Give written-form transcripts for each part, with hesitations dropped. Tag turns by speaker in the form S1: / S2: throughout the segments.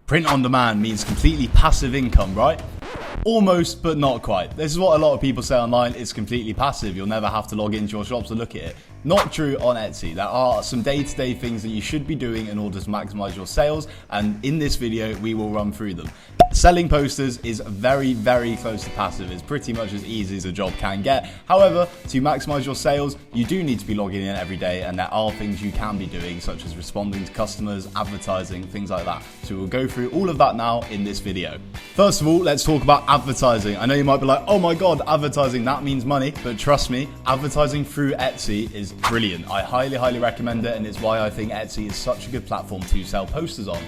S1: Print on demand means completely passive income, right? Almost, but not quite. This is what a lot of people say online. It's completely passive. You'll never have to log into your shops to look at it. Not true on Etsy. There are some day-to-day things that you should be doing in order to maximize your sales, and in this video we will run through them. Selling posters is very, very close to passive. It's pretty much as easy as a job can get. However, to maximize your sales, you do need to be logging in every day, and there are things you can be doing, such as responding to customers, advertising, things like that. So we'll go through all of that now in this video. First of all, let's talk about advertising. I know you might be like, oh my god, advertising, that means money, but trust me, advertising through Etsy is brilliant. I highly recommend it, and it's why I think Etsy is such a good platform to sell posters on.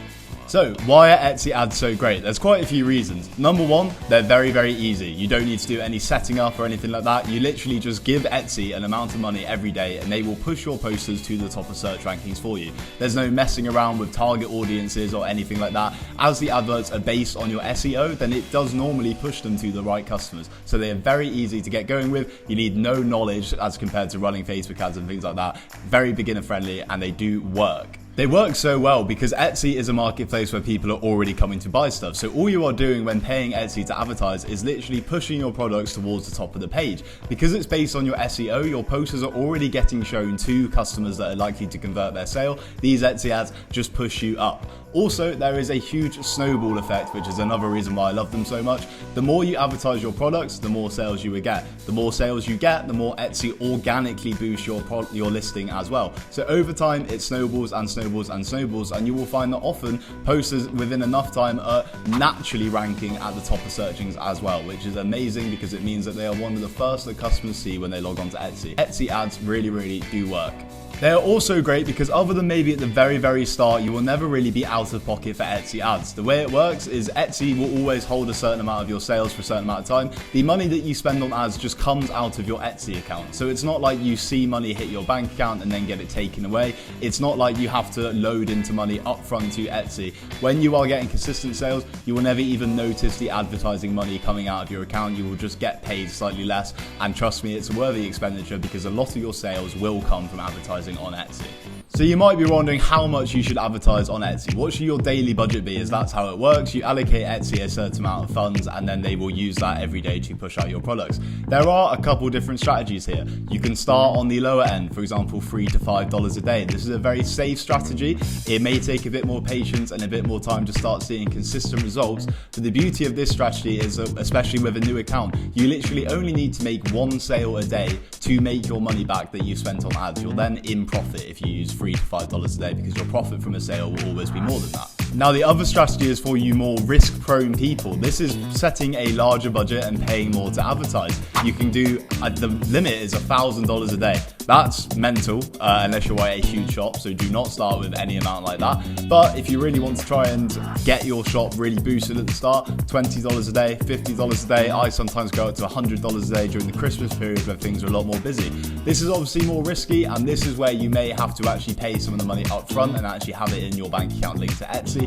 S1: So, why are Etsy ads so great? There's quite a few reasons. Number one, they're very, very easy. You don't need to do any setting up or anything like that. You literally just give Etsy an amount of money every day and they will push your posters to the top of search rankings for you. There's no messing around with target audiences or anything like that. As the adverts are based on your SEO, then it does normally push them to the right customers. So they are very easy to get going with. You need no knowledge as compared to running Facebook ads and things like that. Very beginner friendly, and they do work. They work so well because Etsy is a marketplace where people are already coming to buy stuff. So all you are doing when paying Etsy to advertise is literally pushing your products towards the top of the page. Because it's based on your SEO, your posters are already getting shown to customers that are likely to convert their sale. These Etsy ads just push you up. Also, there is a huge snowball effect, which is another reason why I love them so much. The more you advertise your products, the more sales you will get. The more sales you get, the more Etsy organically boosts your listing as well. So over time, it snowballs and snowballs and snowballs, and you will find that often posters within enough time are naturally ranking at the top of searchings as well, which is amazing because it means that they are one of the first that customers see when they log on to Etsy. Etsy ads really do work. They are also great because other than maybe at the very start, you will never really be out of pocket for Etsy ads. The way it works is Etsy will always hold a certain amount of your sales for a certain amount of time. The money that you spend on ads just comes out of your Etsy account. So it's not like you see money hit your bank account and then get it taken away. It's not like you have to load into money upfront to Etsy. When you are getting consistent sales, you will never even notice the advertising money coming out of your account. You will just get paid slightly less. And trust me, it's a worthy expenditure because a lot of your sales will come from advertising on Etsy. So you might be wondering how much you should advertise on Etsy. What should your daily budget be? As that's how it works. You allocate Etsy a certain amount of funds and then they will use that every day to push out your products. There are a couple different strategies here. You can start on the lower end, for example, $3 to $5 a day. This is a very safe strategy. It may take a bit more patience and a bit more time to start seeing consistent results, but the beauty of this strategy is, especially with a new account, you literally only need to make one sale a day to make your money back that you spent on ads. You're then in profit if you use $3 to $5 a day because your profit from a sale will always be more than that. Now, the other strategy is for you more risk-prone people. This is setting a larger budget and paying more to advertise. You can do, the limit is $1,000 a day. That's mental, unless you're at a huge shop, so do not start with any amount like that. But if you really want to try and get your shop really boosted at the start, $20 a day, $50 a day. I sometimes go up to $100 a day during the Christmas period where things are a lot more busy. This is obviously more risky, and this is where you may have to actually pay some of the money up front and actually have it in your bank account linked to Etsy.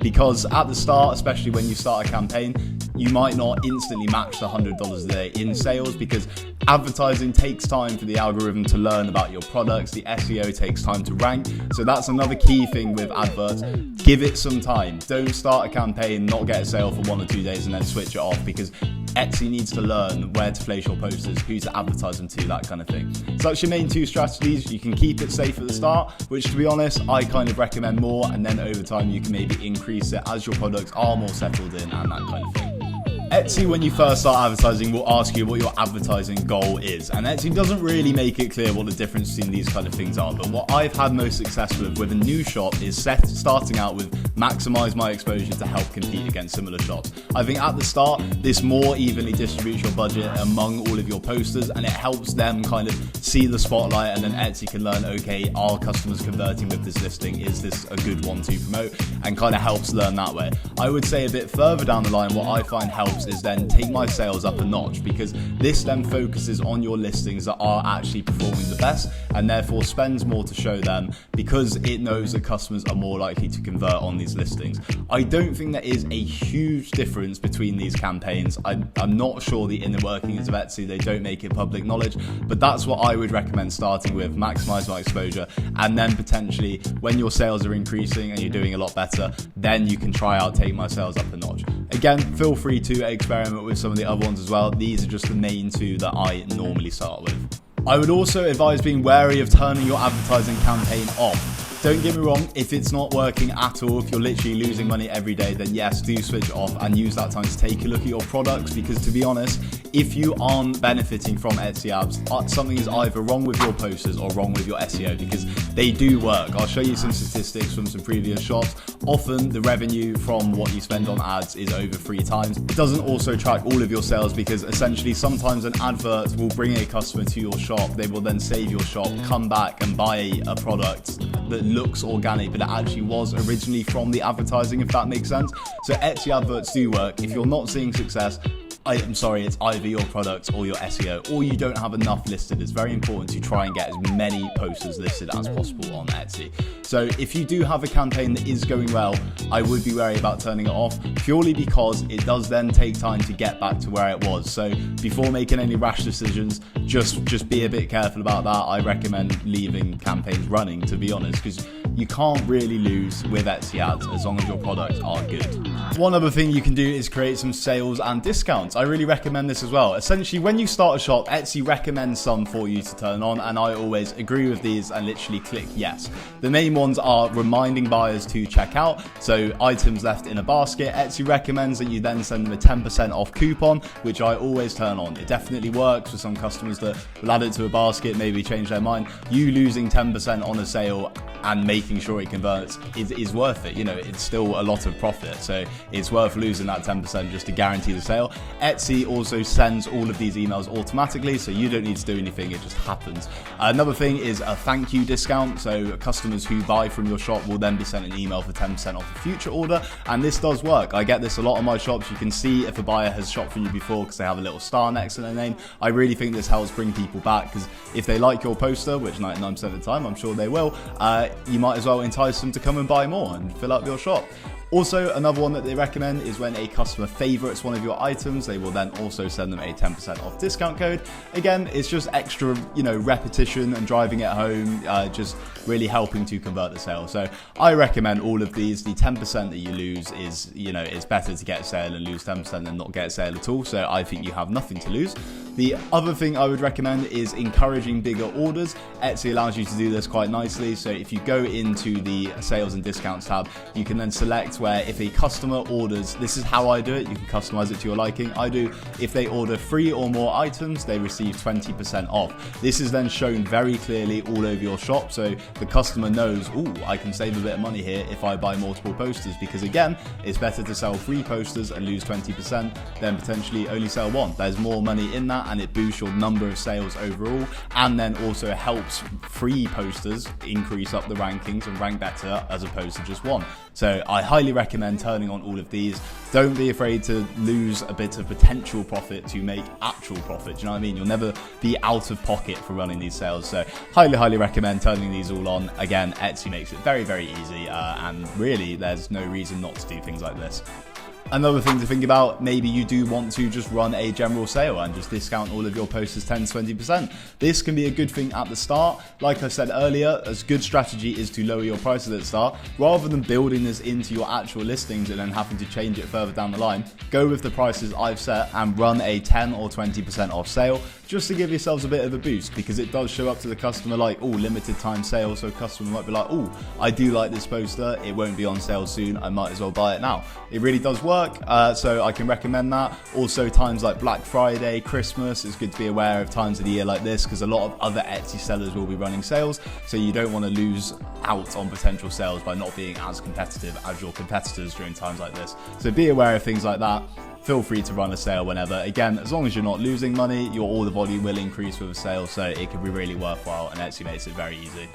S1: Because at the start, especially when you start a campaign, you might not instantly match the $100 a day in sales because advertising takes time for the algorithm to learn about your products. The SEO takes time to rank. So that's another key thing with adverts. Give it some time. Don't start a campaign, not get a sale for 1 or 2 days and then switch it off because Etsy needs to learn where to place your posters, who to advertise them to, that kind of thing. So that's your main two strategies. You can keep it safe at the start, which to be honest, I kind of recommend more, and then over time you can maybe increase it as your products are more settled in and that kind of thing. Etsy, when you first start advertising, will ask you what your advertising goal is, and Etsy doesn't really make it clear what the difference between these kind of things are. But what I've had most success with a new shop is starting out with maximize my exposure to help compete against similar shops. I think at the start, this more evenly distributes your budget among all of your posters, and it helps them kind of see the spotlight, and then Etsy can learn, okay, are customers converting with this listing? Is this a good one to promote? And kind of helps learn that way. I would say a bit further down the line, what I find helps is then take my sales up a notch, because this then focuses on your listings that are actually performing the best, and therefore spends more to show them because it knows that customers are more likely to convert on these listings. I don't think there is a huge difference between these campaigns. I'm not sure the inner workings of Etsy, they don't make it public knowledge, but that's what I would recommend starting with. Maximize my exposure, and then potentially when your sales are increasing and you're doing a lot better, then you can try out Take My Sales Up a notch. Again, feel free to experiment with some of the other ones as well. These are just the main two that I normally start with. I would also advise being wary of turning your advertising campaign off. Don't get me wrong, if it's not working at all, if you're literally losing money every day, then yes, do switch off and use that time to take a look at your products, because to be honest, if you aren't benefiting from Etsy ads, something is either wrong with your posters or wrong with your SEO, because they do work. I'll show you some statistics from some previous shops. Often the revenue from what you spend on ads is over 3 times. It doesn't also track all of your sales, because essentially sometimes an advert will bring a customer to your shop, they will then save your shop, come back and buy a product that looks organic, but it actually was originally from the advertising, if that makes sense. So Etsy adverts do work. If you're not seeing success, I'm sorry, it's either your product or your SEO, or you don't have enough listed. It's very important to try and get as many posters listed as possible on Etsy. So if you do have a campaign that is going well, I would be wary about turning it off, purely because it does then take time to get back to where it was. So before making any rash decisions, just be a bit careful about that. I recommend leaving campaigns running, to be honest, because you can't really lose with Etsy ads as long as your products are good. One other thing you can do is create some sales and discounts. I really recommend this as well. Essentially, when you start a shop, Etsy recommends some for you to turn on, and I always agree with these and literally click yes. The main ones are reminding buyers to check out. So items left in a basket, Etsy recommends that you then send them a 10% off coupon, which I always turn on. It definitely works for some customers that will add it to a basket, maybe change their mind. You losing 10% on a sale and making sure it converts is worth it. You know, it's still a lot of profit, so it's worth losing that 10% just to guarantee the sale. Etsy also sends all of these emails automatically, so you don't need to do anything, it just happens. Another thing is a thank you discount, so customers who buy from your shop will then be sent an email for 10% off a future order, and this does work. I get this a lot on my shops. You can see if a buyer has shopped from you before because they have a little star next to their name. I really think this helps bring people back, because if they like your poster, which 99% of the time I'm sure they will, you might as well entice them to come and buy more and fill up your shop. Also, another one that they recommend is when a customer favorites one of your items, they will then also send them a 10% off discount code. Again, it's just extra, repetition and driving it home, just really helping to convert the sale. So I recommend all of these. The 10% that you lose is, it's better to get a sale and lose 10% than not get a sale at all. So I think you have nothing to lose. The other thing I would recommend is encouraging bigger orders. Etsy allows you to do this quite nicely. So if you go into the sales and discounts tab, you can then select where if a customer orders, this is how I do it, you can customize it to your liking. I do, if they order 3 or more items, they receive 20% off. This is then shown very clearly all over your shop, so the customer knows, I can save a bit of money here if I buy multiple posters, because again, it's better to sell 3 posters and lose 20% than potentially only sell 1. There's more money in that, and it boosts your number of sales overall, and then also helps 3 posters increase up the rankings and rank better as opposed to just 1. So I highly recommend turning on all of these. Don't be afraid to lose a bit of potential profit to make actual profit. Do you know what I mean? You'll never be out of pocket for running these sales. So highly recommend turning these all on. Again, Etsy makes it very, very easy, and really there's no reason not to do things like this. Another thing to think about, maybe you do want to just run a general sale and just discount all of your posters 10 to 20%. This can be a good thing at the start. Like I said earlier, a good strategy is to lower your prices at the start. Rather than building this into your actual listings and then having to change it further down the line, go with the prices I've set and run a 10 or 20% off sale, just to give yourselves a bit of a boost, because it does show up to the customer like, limited time sale, so a customer might be like, I do like this poster, it won't be on sale soon, I might as well buy it now. It really does work. So I can recommend that. Also, times like Black Friday, Christmas, it's good to be aware of times of the year like this, because a lot of other Etsy sellers will be running sales, so you don't want to lose out on potential sales by not being as competitive as your competitors during times like this. So be aware of things like that. Feel free to run a sale whenever. Again, as long as you're not losing money, your order volume will increase with a sale, so it can be really worthwhile, and Etsy makes it very easy.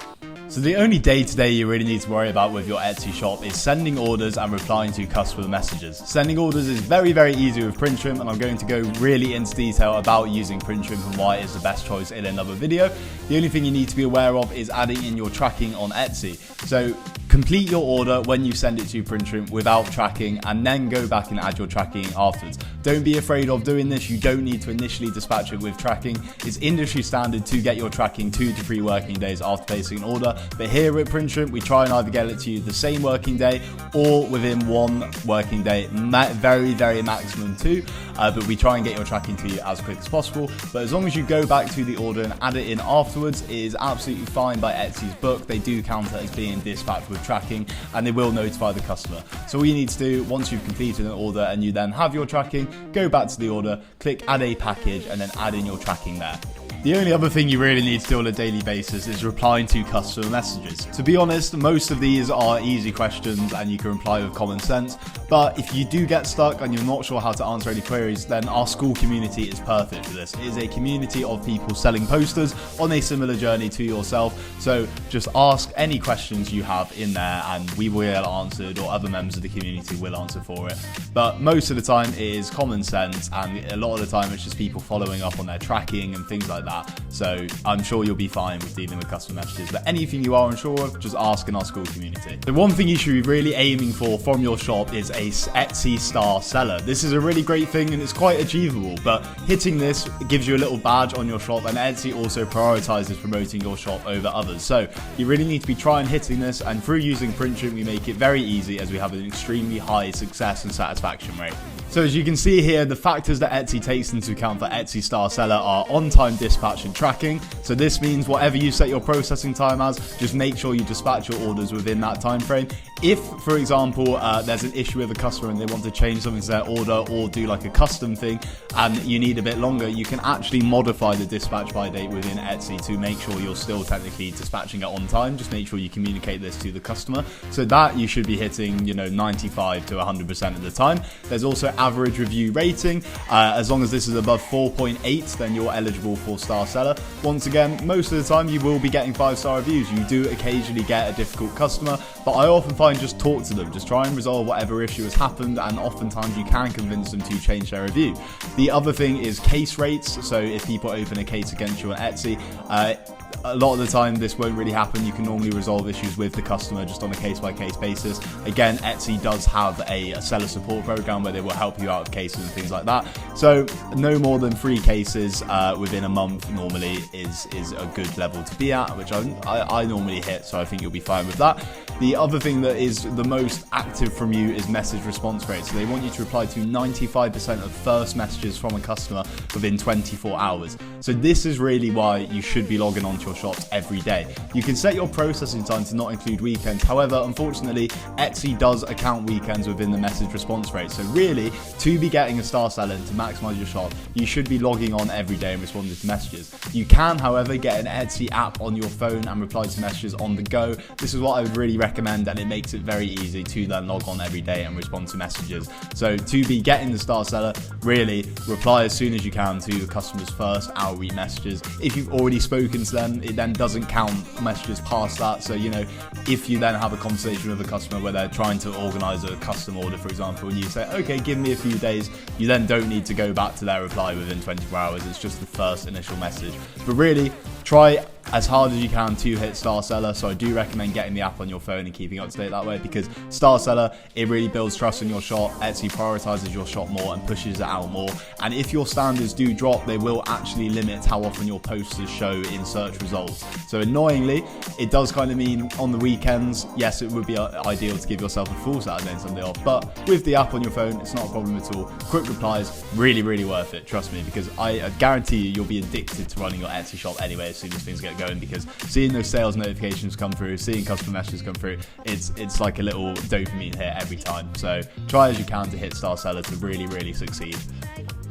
S1: So the only day-to-day you really need to worry about with your Etsy shop is sending orders and replying to customer messages. Sending orders is very, very easy with PrintShrimp, and I'm going to go really into detail about using PrintShrimp and why it's the best choice in another video. The only thing you need to be aware of is adding in your tracking on Etsy. So complete your order when you send it to PrintShrimp without tracking, and then go back and add your tracking afterwards. Don't be afraid of doing this. You don't need to initially dispatch it with tracking. It's industry standard to get your tracking 2 to 3 working days after placing an order. But here at PrintShrimp, we try and either get it to you the same working day or within 1 working day, very, very maximum 2. But we try and get your tracking to you as quick as possible. But as long as you go back to the order and add it in afterwards, it is absolutely fine by Etsy's book. They do count it as being dispatched with tracking, and they will notify the customer. So all you need to do once you've completed an order and you then have your tracking, go back to the order, click add a package, and then add in your tracking there. The only other thing you really need to do on a daily basis is replying to customer messages. To be honest, most of these are easy questions and you can reply with common sense. But if you do get stuck and you're not sure how to answer any queries, then our school community is perfect for this. It is a community of people selling posters on a similar journey to yourself. So just ask any questions you have in there and we will get answered, or other members of the community will answer for it. But most of the time it is common sense, and a lot of the time it's just people following up on their tracking and things like that. So I'm sure you'll be fine with dealing with customer messages, but anything you are unsure of, just ask in our school community. The one thing you should be really aiming for from your shop is a Etsy star seller. This is a really great thing and it's quite achievable, but hitting this gives you a little badge on your shop, and Etsy also prioritizes promoting your shop over others. So you really need to be trying hitting this, and through using PrintShrimp we make it very easy, as we have an extremely high success and satisfaction rate. So as you can see here, the factors that Etsy takes into account for Etsy star seller are on-time dispatch and tracking. So this means whatever you set your processing time as, just make sure you dispatch your orders within that time frame. If, for example, there's an issue with a customer and they want to change something to their order or do like a custom thing and you need a bit longer, you can actually modify the dispatch by date within Etsy to make sure you're still technically dispatching it on time. Just make sure you communicate this to the customer, so that you should be hitting, 95 to 100% of the time. There's also average review rating. As long as this is above 4.8, then you're eligible for star seller. Once again, most of the time you will be getting 5-star reviews. You do occasionally get a difficult customer, but I often find just talk to them, just try and resolve whatever issue has happened, and oftentimes you can convince them to change their review. The other thing is case rates. So if people open a case against you on Etsy, a lot of the time this won't really happen. You can normally resolve issues with the customer just on a case-by-case basis. Again, Etsy does have a seller support program where they will help you out with cases and things like that. So no more than 3 cases within a month normally is a good level to be at, which I normally hit, so I think you'll be fine with that. The other thing that is the most active from you is message response rate. So they want you to reply to 95% of first messages from a customer within 24 hours. So this is really why you should be logging onto your shops every day. You can set your processing time to not include weekends. However, unfortunately, Etsy does account weekends within the message response rate. So really, to be getting a star seller and to maximize your shop, you should be logging on every day and responding to messages. You can, however, get an Etsy app on your phone and reply to messages on the go. This is what I would really recommend, and it makes it very easy to then log on every day and respond to messages. So to be getting the star seller, really reply as soon as you can to your customers' first outreach messages. If you've already spoken to them, it then doesn't count messages past that. So if you then have a conversation with a customer where they're trying to organize a custom order, for example, and you say, okay, give me a few days, you then don't need to go back to their reply within 24 hours. It's just the first initial message. But really, try as hard as you can to hit star seller. So I do recommend getting the app on your phone and keeping up to date that way, because star seller, it really builds trust in your shop. Etsy prioritizes your shop more and pushes it out more, and if your standards do drop, they will actually limit how often your posters show in search results. So annoyingly, it does kind of mean on the weekends, yes, it would be ideal to give yourself a full Saturday and Sunday off, but with the app on your phone, it's not a problem at all. Quick replies, really, really worth it, trust me, because I guarantee you'll be addicted to running your Etsy shop anyway as soon as things get going, because seeing those sales notifications come through, seeing customer messages come through, it's like a little dopamine hit every time. So try as you can to hit star seller to really, really succeed.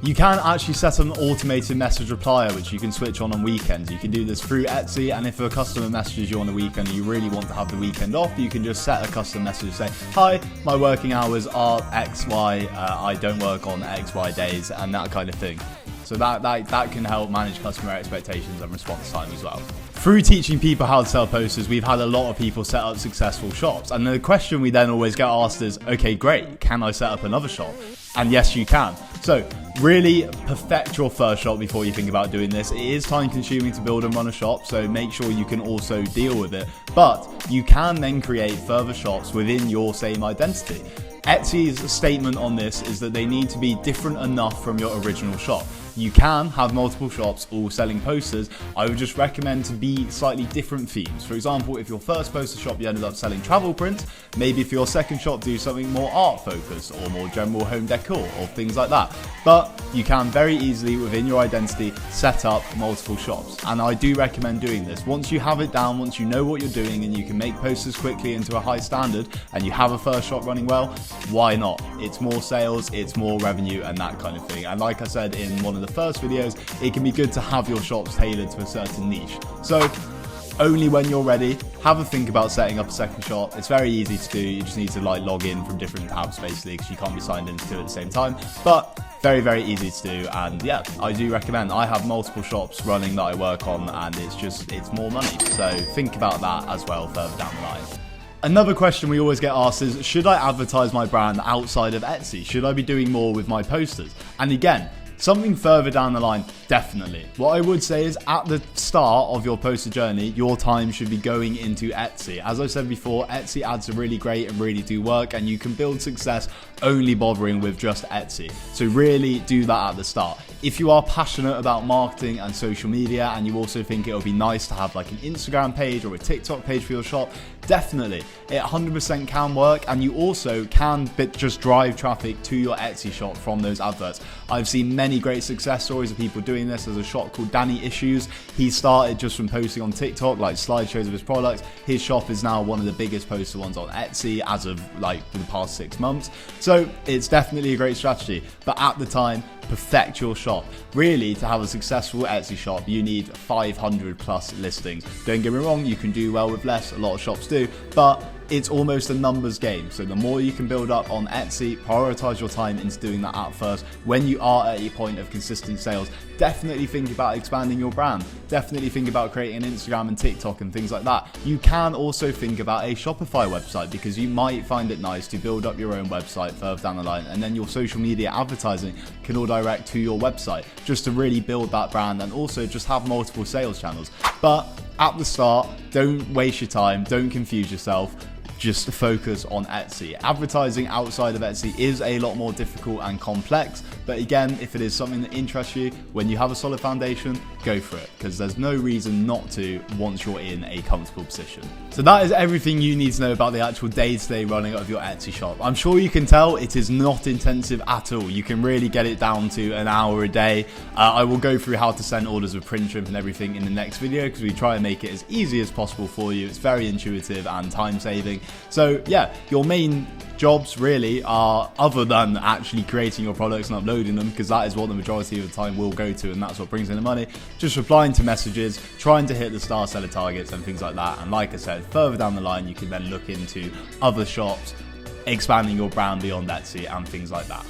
S1: You can actually set an automated message replier, which you can switch on weekends. You can do this through Etsy, and if a customer messages you on the weekend and you really want to have the weekend off, you can just set a custom message, say, hi, my working hours are XY, I don't work on XY days, and that kind of thing. So that can help manage customer expectations and response time as well. Through teaching people how to sell posters, we've had a lot of people set up successful shops. And the question we then always get asked is, okay, great, can I set up another shop? And yes, you can. So really perfect your first shop before you think about doing this. It is time consuming to build and run a shop, so make sure you can also deal with it. But you can then create further shops within your same identity. Etsy's statement on this is that they need to be different enough from your original shop. You can have multiple shops all selling posters. I would just recommend to be slightly different themes. For example, if your first poster shop you ended up selling travel prints, maybe for your second shop do something more art focused or more general home decor or things like that. But you can very easily within your identity set up multiple shops. And I do recommend doing this. Once you have it down, once you know what you're doing and you can make posters quickly into a high standard and you have a first shop running well, why not? It's more sales, it's more revenue and that kind of thing. And like I said in one of the first videos, it can be good to have your shops tailored to a certain niche. So only when you're ready, have a think about setting up a second shop. It's very easy to do. You just need to log in from different tabs basically, because you can't be signed into two at the same time. But very, very easy to do. And yeah, I do recommend. I have multiple shops running that I work on, and it's more money. So think about that as well further down the line. Another question we always get asked is, should I advertise my brand outside of Etsy? Should I be doing more with my posters? And again, something further down the line, definitely. What I would say is at the start of your poster journey, your time should be going into Etsy. As I said before, Etsy ads are really great and really do work, and you can build success only bothering with just Etsy. So really do that at the start. If you are passionate about marketing and social media, and you also think it would be nice to have like an Instagram page or a TikTok page for your shop, definitely. It 100% can work, and you also can just drive traffic to your Etsy shop from those adverts. I've seen many great success stories of people doing this. There's a shop called Danny Issues. He started just from posting on TikTok, like slideshows of his products. His shop is now one of the biggest poster ones on Etsy as of like the past 6 months. So it's definitely a great strategy. But at the time, perfect your shop. Really, to have a successful Etsy shop, you need 500 plus listings. Don't get me wrong, you can do well with less. A lot of shops do, but it's almost a numbers game. So the more you can build up on Etsy, prioritize your time into doing that at first. When you are at a point of consistent sales, definitely think about expanding your brand. Definitely think about creating an Instagram and TikTok and things like that. You can also think about a Shopify website, because you might find it nice to build up your own website further down the line, and then your social media advertising can all direct to your website, just to really build that brand and also just have multiple sales channels. But at the start, don't waste your time, don't confuse yourself. Just focus on Etsy. Advertising outside of Etsy is a lot more difficult and complex, but again, if it is something that interests you, when you have a solid foundation, go for it, because there's no reason not to once you're in a comfortable position. So that is everything you need to know about the actual day-to-day running of your Etsy shop. I'm sure you can tell it is not intensive at all. You can really get it down to an hour a day. I will go through how to send orders with PrintShrimp and everything in the next video, because we try and make it as easy as possible for you. It's very intuitive and time-saving. So yeah, your main jobs really are, other than actually creating your products and uploading them, because that is what the majority of the time will go to, and that's what brings in the money, just replying to messages, trying to hit the star seller targets and things like that. And like I said, further down the line, you can then look into other shops, expanding your brand beyond Etsy and things like that.